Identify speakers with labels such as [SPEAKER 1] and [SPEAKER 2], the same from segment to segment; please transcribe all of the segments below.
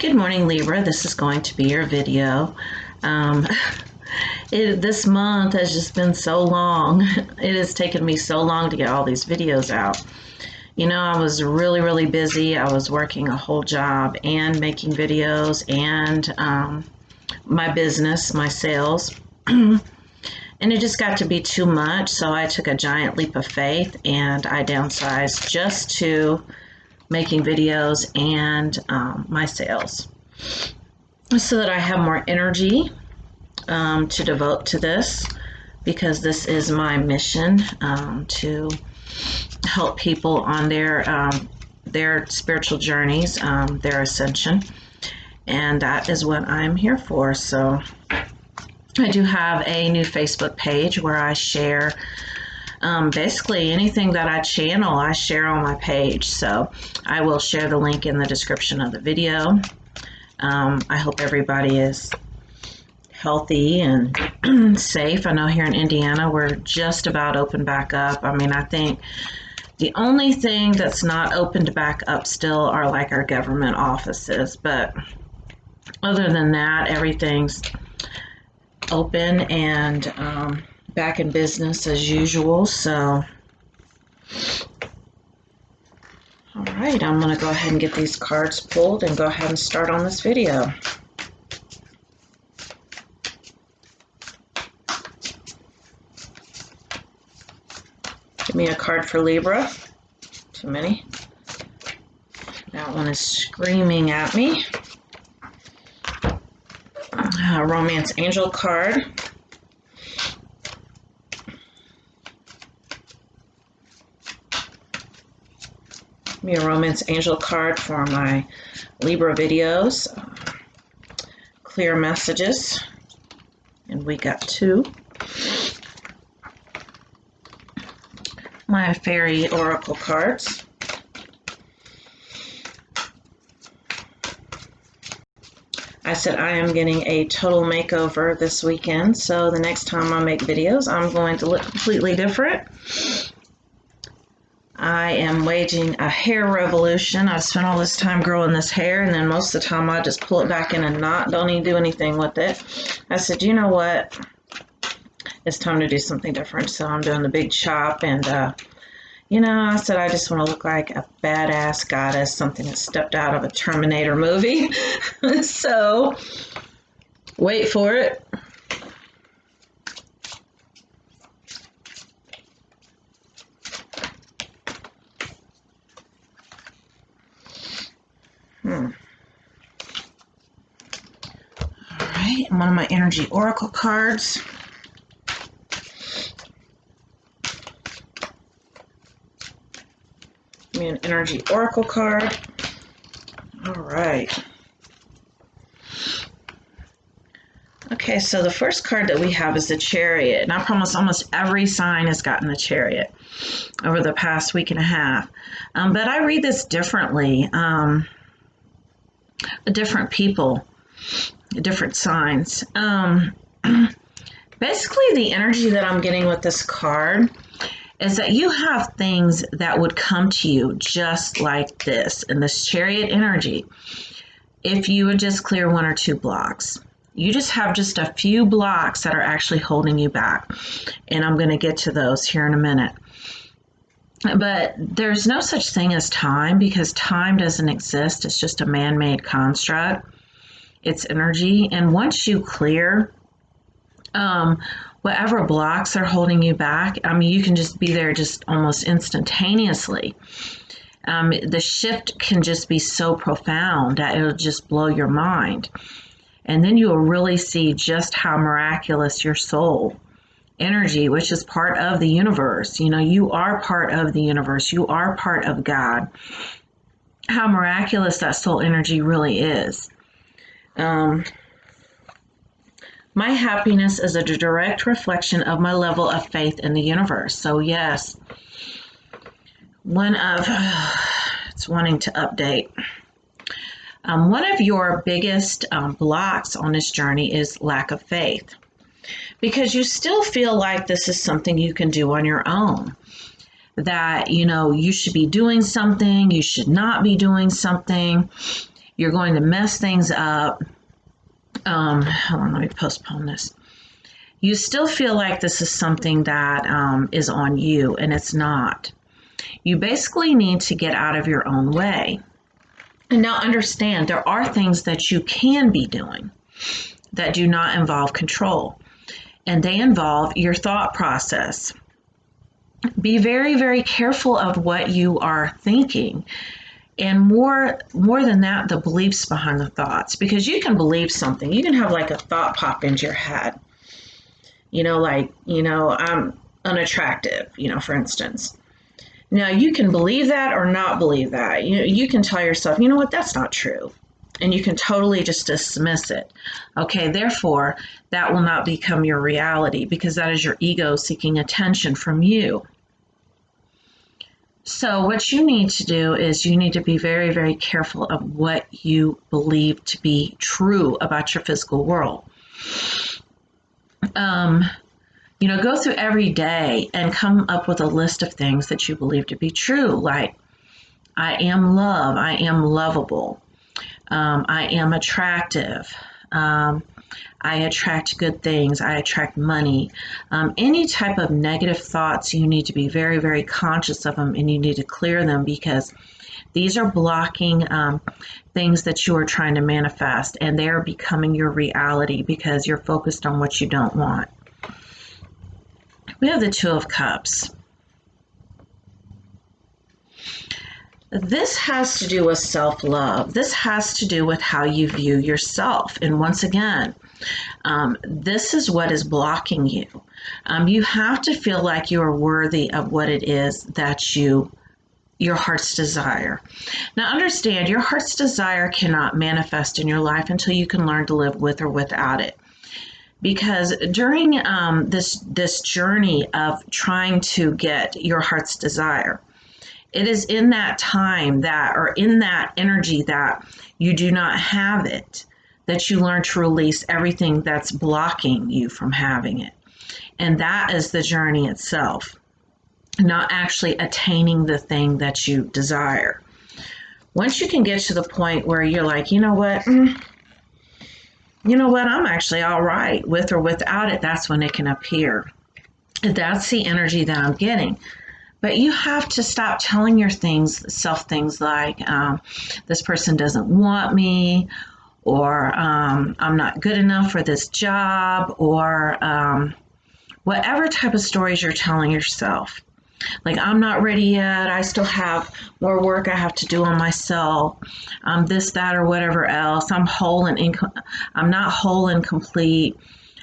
[SPEAKER 1] Good morning, Libra. This is going to be your video. Um, this month has just been so long. It has taken me so long to get all these videos out. You know, I was really busy. I was working a whole job and making videos and my business, my sales. And it just got to be too much, so I took a giant leap of faith and I downsized just to making videos and my sales so that I have more energy to devote to this, because this is my mission, to help people on their spiritual journeys, their ascension, and that is what I'm here for. So I do have a new Facebook page where I share basically anything that I channel, I share on my page. So I will share the link in the description of the video. I hope everybody is healthy and safe. I know here in Indiana, we're just about open back up. I mean, I think the only thing that's not opened back up still are like our government offices. But other than that, everything's open and back in business as usual. So, all right, I'm going to go ahead and get these cards pulled and go ahead and start on this video. Give me a card for Libra. Too many. That one is screaming at me. Romance Angel card. Give me a Romance Angel card for my Libra videos. Clear messages. And we got two. My Fairy Oracle cards. I said I am getting a total makeover this weekend, so the next time I make videos, I'm going to look completely different. I am waging a hair revolution. I've spent all this time growing this hair, and then most of the time I just pull it back in a knot, don't even do anything with it. I said, you know what? It's time to do something different, so I'm doing the big chop, and you know, I said I just want to look like a badass goddess, something that stepped out of a Terminator movie. So, wait for it. All right, one of my Energy Oracle cards. Give me an Energy Oracle card. All right. Okay, so the first card that we have is the Chariot, and I promise almost every sign has gotten the Chariot over the past week and a half. But I read this differently. Different people, different signs. Basically, the energy that I'm getting with this card is that you have things that would come to you just like this, in this Chariot energy, if you would just clear one or two blocks. You just have just a few blocks that are actually holding you back, and I'm going to get to those here in a minute. But there's no such thing as time, because time doesn't exist. It's just a man-made construct. It's energy, and once you clear whatever blocks are holding you back, I mean, you can just be there just almost instantaneously. The shift can just be so profound that it'll just blow your mind. And then you will really see just how miraculous your soul energy, which is part of the universe. You know, you are part of the universe. You are part of God. How miraculous that soul energy really is. My happiness is a direct reflection of my level of faith in the universe. So yes, it's wanting to update. One of your biggest blocks on this journey is lack of faith, because you still feel like this is something you can do on your own. That, you know, you should be doing something, you should not be doing something. You're going to mess things up. Hold on, let me postpone this. You still feel like this is something that is on you, and it's not. You basically need to get out of your own way. And now understand, there are things that you can be doing that do not involve control, and they involve your thought process. Be very, very careful of what you are thinking, and more than that, the beliefs behind the thoughts, because you can believe something. You can have like a thought pop into your head, I'm unattractive, for instance. Now you can believe that or not believe that. You can tell yourself, you know what, that's not true, and you can totally just dismiss it. Okay, therefore that will not become your reality, because that is your ego seeking attention from you. So what you need to do is you need to be very, very careful of what you believe to be true about your physical world. Go through every day and come up with a list of things that you believe to be true, like I am love, I am lovable, I am attractive, I attract good things, I attract money. Any type of negative thoughts, you need to be very, very conscious of them, and you need to clear them, because these are blocking things that you are trying to manifest, and they are becoming your reality because you're focused on what you don't want. We have the Two of Cups. This has to do with self-love. This has to do with how you view yourself. And once again, this is what is blocking you. You have to feel like you are worthy of what it is that your heart's desire. Now understand, your heart's desire cannot manifest in your life until you can learn to live with or without it. Because during this journey of trying to get your heart's desire, it is in that time or in that energy that you do not have it, that you learn to release everything that's blocking you from having it. And that is the journey itself, not actually attaining the thing that you desire. Once you can get to the point where you're like, you know what, I'm actually all right with or without it, that's when it can appear. That's the energy that I'm getting. But you have to stop telling yourself things like, this person doesn't want me, or I'm not good enough for this job, or whatever type of stories you're telling yourself. Like, I'm not ready yet, I still have more work I have to do on myself, this, that, or whatever else. I'm not whole and complete.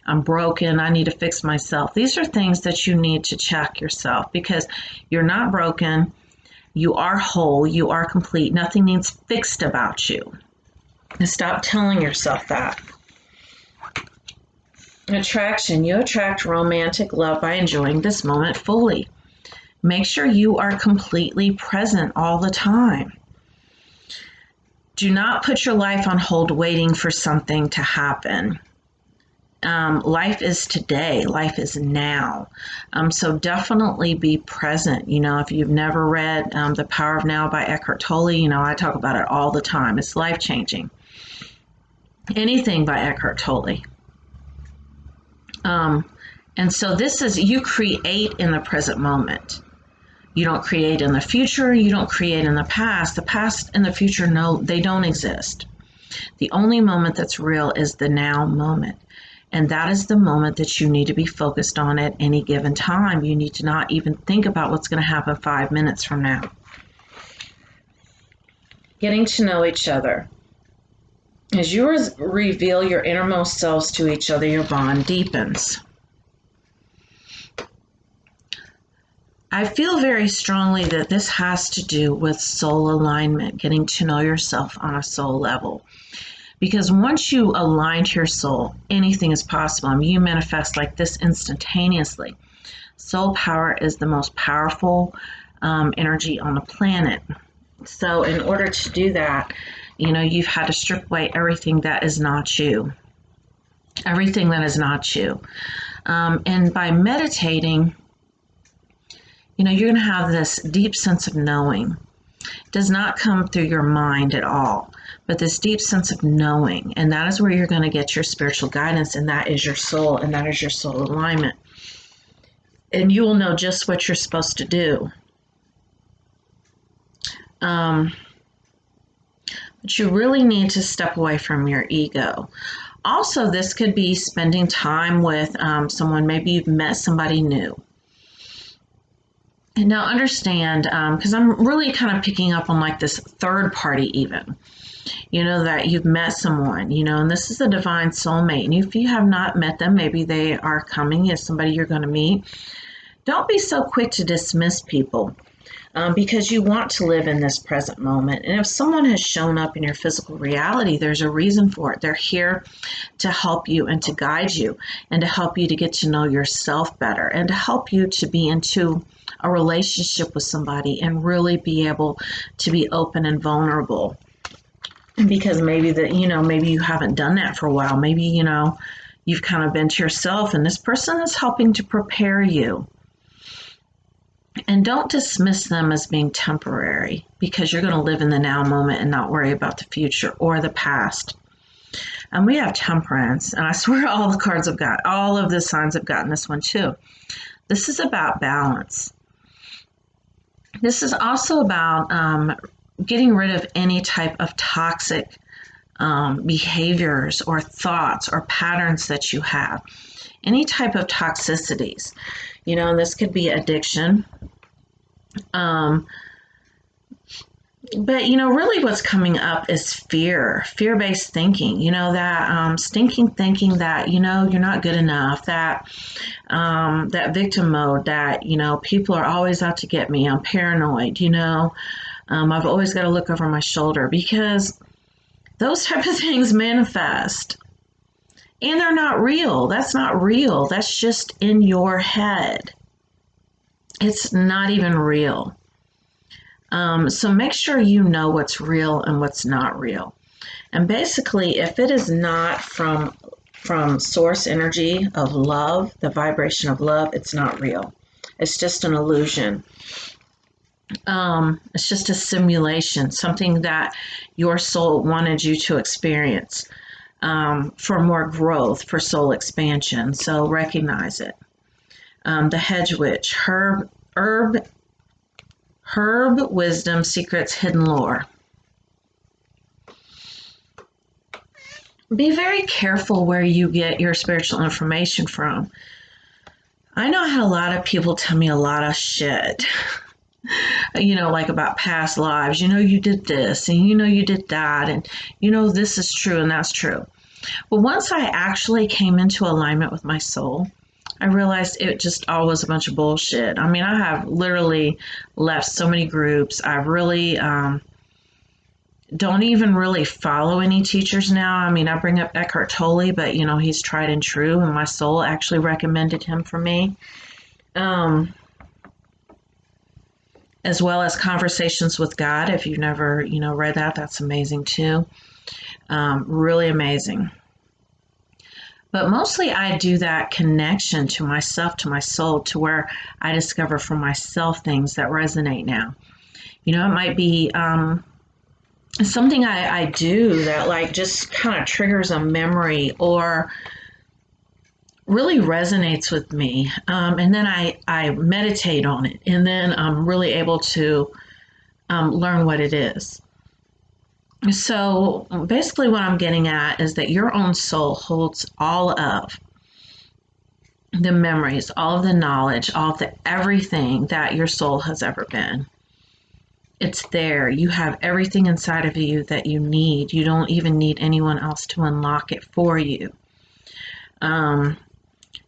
[SPEAKER 1] I'm broken. I need to fix myself. These are things that you need to check yourself, because you're not broken. You are whole. You are complete. Nothing needs fixed about you. And stop telling yourself that. Attraction. You attract romantic love by enjoying this moment fully. Make sure you are completely present all the time. Do not put your life on hold waiting for something to happen. Life is today. Life is now. So definitely be present. If you've never read The Power of Now by Eckhart Tolle, I talk about it all the time. It's life-changing. Anything by Eckhart Tolle. And so this is, you create in the present moment. You don't create in the future. You don't create in the past. The past and the future, no, they don't exist. The only moment that's real is the now moment. And that is the moment that you need to be focused on at any given time. You need to not even think about what's going to happen 5 minutes from now. Getting to know each other. As you reveal your innermost selves to each other, your bond deepens. I feel very strongly that this has to do with soul alignment, getting to know yourself on a soul level. Because once you align to your soul, anything is possible. You manifest like this instantaneously. Soul power is the most powerful energy on the planet. So in order to do that, you've had to strip away everything that is not you. Everything that is not you. And by meditating, you're going to have this deep sense of knowing. does not come through your mind at all, but this deep sense of knowing. And that is where you're going to get your spiritual guidance, and that is your soul, and that is your soul alignment. And you will know just what you're supposed to do. But you really need to step away from your ego. Also, this could be spending time with someone. Maybe you've met somebody new. And now understand, because I'm really kind of picking up on like this third party even, that you've met someone, and this is a divine soulmate. And if you have not met them, maybe they are coming as somebody you're going to meet. Don't be so quick to dismiss people. Because you want to live in this present moment. And if someone has shown up in your physical reality, there's a reason for it. They're here to help you and to guide you and to help you to get to know yourself better and to help you to be into a relationship with somebody and really be able to be open and vulnerable. Because maybe maybe you haven't done that for a while. Maybe, you've kind of been to yourself, and this person is helping to prepare you. And don't dismiss them as being temporary, because you're going to live in the now moment and not worry about the future or the past. And we have temperance, and I swear all the cards have got, all of the signs have gotten this one too. This is about balance. This is also about getting rid of any type of toxic behaviors or thoughts or patterns that you have. Any type of toxicities. And this could be addiction. But really what's coming up is fear-based thinking, that stinking thinking that, you're not good enough, that victim mode, that, people are always out to get me. I'm paranoid, I've always got to look over my shoulder, because those type of things manifest. And they're not real. That's not real. That's just in your head. It's not even real. So make sure you know what's real and what's not real. And basically, if it is not from source energy of love, the vibration of love, it's not real. It's just an illusion. It's just a simulation, something that your soul wanted you to experience. For more growth, for soul expansion. So recognize it. The Hedge Witch, herb wisdom, secrets, hidden lore. Be very careful where you get your spiritual information from. I know I had a lot of people tell me a lot of shit. Like about past lives, you did this and you did that, and this is true and that's true. But once I actually came into alignment with my soul, I realized it just all was a bunch of bullshit. I mean, I have literally left so many groups. I really don't even really follow any teachers now. I mean, I bring up Eckhart Tolle, but he's tried and true, and my soul actually recommended him for me. As well as Conversations with God. If you've never, read that, that's amazing too. Really amazing. But mostly I do that connection to myself, to my soul, to where I discover for myself things that resonate now. It might be something I do that like just kind of triggers a memory or really resonates with me. And then I meditate on it, and then I'm really able to learn what it is. So basically what I'm getting at is that your own soul holds all of the memories, all of the knowledge, all of the everything that your soul has ever been. It's there. You have everything inside of you that you need. You don't even need anyone else to unlock it for you.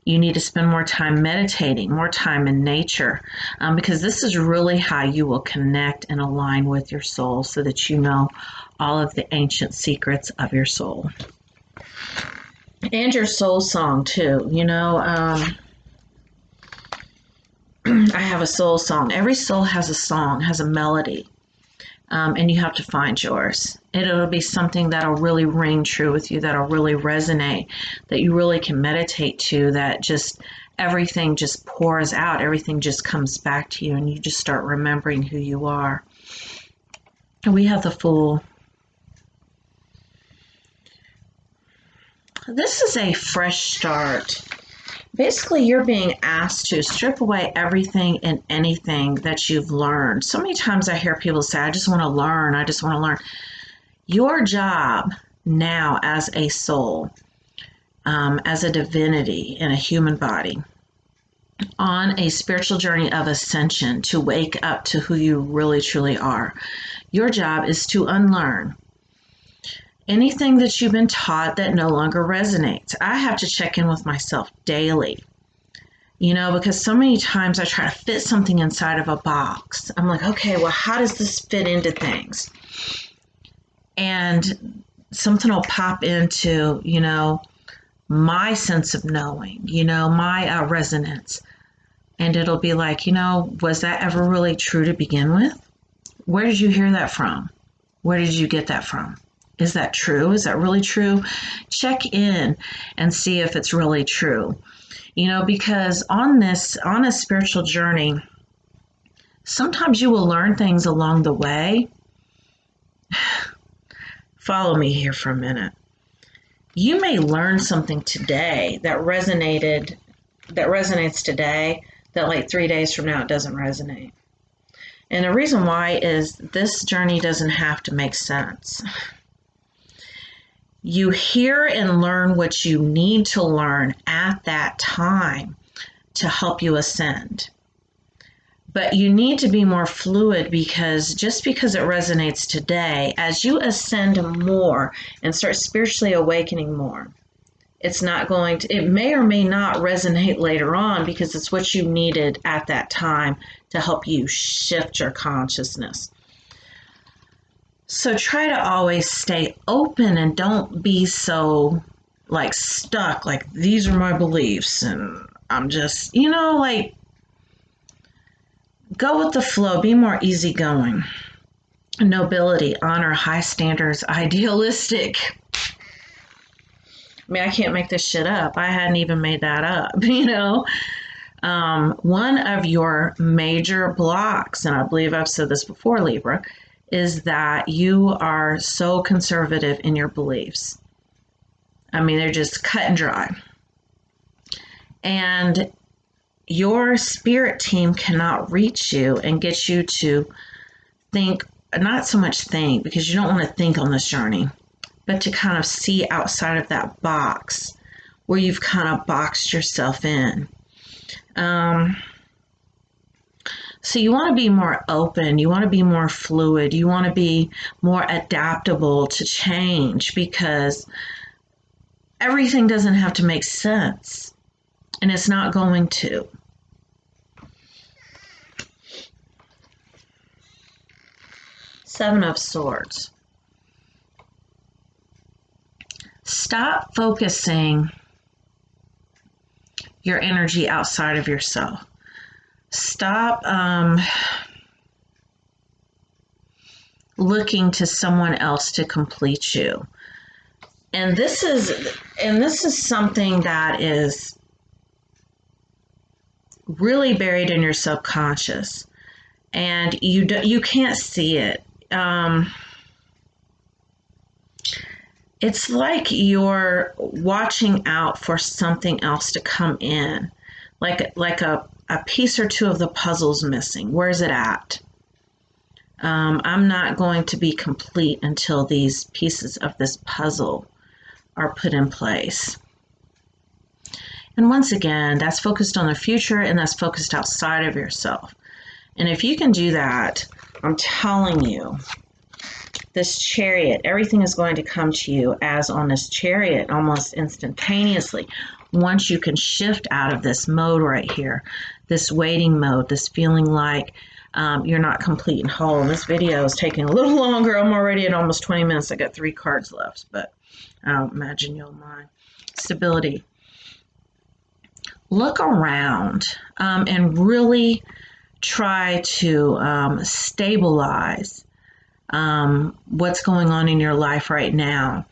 [SPEAKER 1] You need to spend more time meditating, more time in nature, because this is really how you will connect and align with your soul so that you know all of the ancient secrets of your soul. And your soul song, too. I have a soul song. Every soul has a song, has a melody, and you have to find yours. It'll be something that'll really ring true with you, that'll really resonate, that you really can meditate to, that just everything just pours out, everything just comes back to you, and you just start remembering who you are. We have the Fool. This is a fresh start. Basically, you're being asked to strip away everything and anything that you've learned. So many times I hear people say, I just want to learn. I just want to learn. Your job now as a soul, as a divinity in a human body, on a spiritual journey of ascension to wake up to who you really truly are. Your job is to unlearn anything that you've been taught that no longer resonates. I have to check in with myself daily, because so many times I try to fit something inside of a box. I'm like, okay, well, how does this fit into things? And something will pop into, my sense of knowing, my resonance. And it'll be like, was that ever really true to begin with? Where did you hear that from? Where did you get that from? Is that true? Is that really true? Check in and see if it's really true. Because on a spiritual journey, sometimes you will learn things along the way. Follow me here for a minute. You may learn something today that resonates today that like 3 days from now it doesn't resonate. And the reason why is this journey doesn't have to make sense. You hear and learn what you need to learn at that time to help you ascend. But you need to be more fluid, because just because it resonates today, as you ascend more and start spiritually awakening more, it may or may not resonate later on, because it's what you needed at that time to help you shift your consciousness. So try to always stay open and don't be so stuck, like these are my beliefs and I'm just, go with the flow, be more easygoing. Nobility, honor, high standards, idealistic. I can't make this shit up. I hadn't even made that up, One of your major blocks, and I believe I've said this before, Libra, is that you are so conservative in your beliefs. They're just cut and dry. And your spirit team cannot reach you and get you to think, not so much think, because you don't want to think on this journey, but to kind of see outside of that box where you've kind of boxed yourself in. So you want to be more open, you want to be more fluid, you want to be more adaptable to change, because everything doesn't have to make sense, and it's not going to. Seven of Swords. Stop focusing your energy outside of yourself. Stop looking to someone else to complete you. And this is something that is really buried in your subconscious, and you can't see it. It's like you're watching out for something else to come in, like a piece or two of the puzzle's missing. Where's it at? I'm not going to be complete until these pieces of this puzzle are put in place. And once again, that's focused on the future, and that's focused outside of yourself. And if you can do that, I'm telling you, this Chariot, everything is going to come to you as on this Chariot almost instantaneously. Once you can shift out of this mode right here, this waiting mode, this feeling like you're not complete and whole. And this video is taking a little longer. I'm already at almost 20 minutes. I got 3 cards left, but I don't imagine you'll mind. Stability. Look around and really try to stabilize what's going on in your life right now,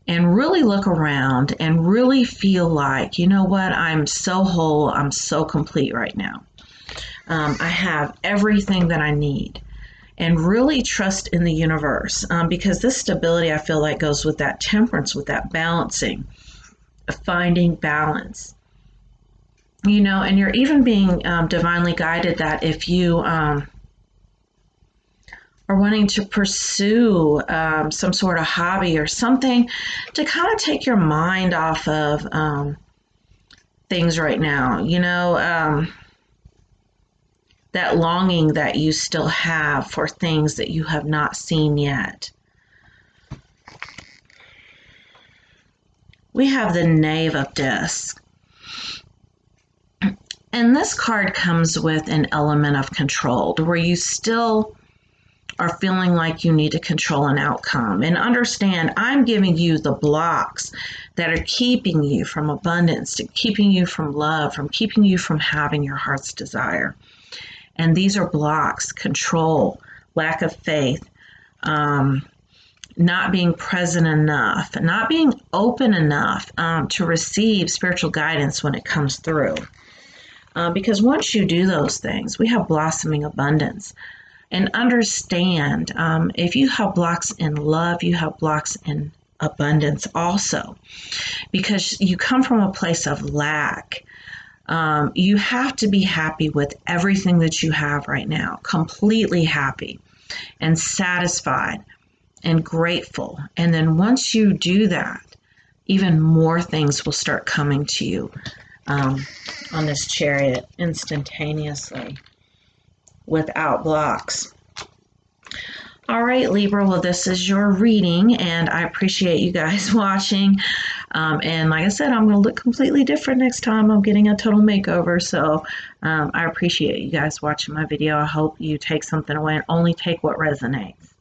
[SPEAKER 1] and really look around and really feel like, you know what, I'm so whole, I'm so complete right now. I have everything that I need. and really trust in the universe, because this stability, I feel like, goes with that temperance, with that balancing, finding balance. You know, and you're even being divinely guided that if you are wanting to pursue some sort of hobby or something to kind of take your mind off of things right now, you know, that longing that you still have for things that you have not seen yet. We have the Knave of Discs. And this card comes with an element of control, where you still are feeling like you need to control an outcome. And understand, I'm giving you the blocks that are keeping you from abundance, to keeping you from love, from keeping you from having your heart's desire. And these are blocks: control, lack of faith, not being present enough, not being open enough to receive spiritual guidance when it comes through. Because once you do those things, we have blossoming abundance. And understand, if you have blocks in love, you have blocks in abundance also. Because you come from a place of lack. You have to be happy with everything that you have right now, completely happy and satisfied and grateful. And then once you do that, even more things will start coming to you on this Chariot instantaneously, without blocks. All right, Libra, well, this is your reading, and I appreciate you guys watching. And like I said, I'm going to look completely different next time. I'm getting a total makeover, so I appreciate you guys watching my video. I hope you take something away and only take what resonates.